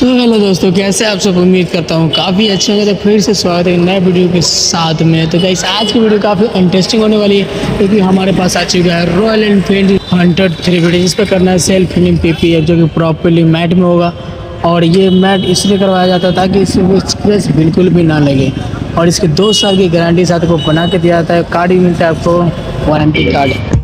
तो हेलो दोस्तों, कैसे आप सब? उम्मीद करता हूँ काफ़ी अच्छे होंगे। तो फिर से स्वागत है एक नए वीडियो के साथ में। तो गाइस आज की वीडियो काफ़ी इंटरेस्टिंग होने वाली है क्योंकि हमारे पास आ चुका है रॉयल एनफील्ड हंटर 350 जिस पर करना है सेल्फ हीलिंग PPF जो कि प्रॉपरली मैट में होगा। और ये मैट इसलिए करवाया जाता है ताकि इसमें स्क्रैच बिल्कुल भी ना लगे। और इसके 2 साल की गारंटी साथ को बना के दिया जाता है। कार्ड भी मिलता है आपको, warranty card.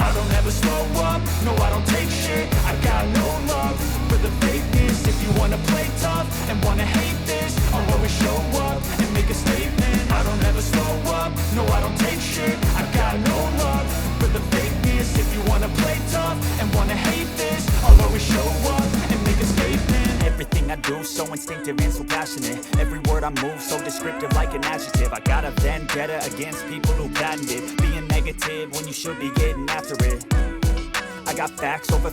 I don't ever slow up, no I don't take shit. I got no love for the fakeness. If you wanna play tough and wanna hate this, I'll always show up and make a statement. I don't ever slow up, no I don't take shit. I got no love for the fakeness. If you wanna play tough and wanna hate this, I'll always show up and make a statement. Everything I do so instinctive and so passionate. Every word I move so descriptive like an adjective. I got a vendetta against people who patented being negative when you should be getting after it. I got facts over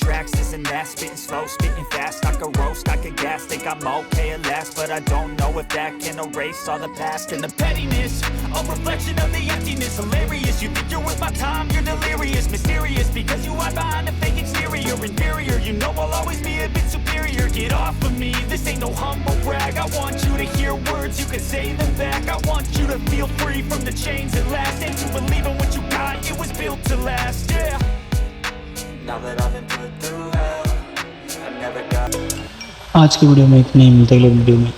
tracks, this and that. Spitting slow, spitting fast. I could roast, I could gas. Think I'm okay at last, but I don't know if that can erase all the past. And the pettiness, a reflection of the emptiness. Hilarious, you think you're worth my time, you're delirious. Mysterious, because you hide behind a fake exterior. Inferior, you know I'll always be a bit superior. Get off of me, this ain't no humble brag. I want you to hear words, you can say them back. I want you to feel free from the chains at last. And to believe in what you got, it was built to last, yeah. Now that I've been put through hell, I never got। आज की video में इतना ही, मिलते हैं अगले video में।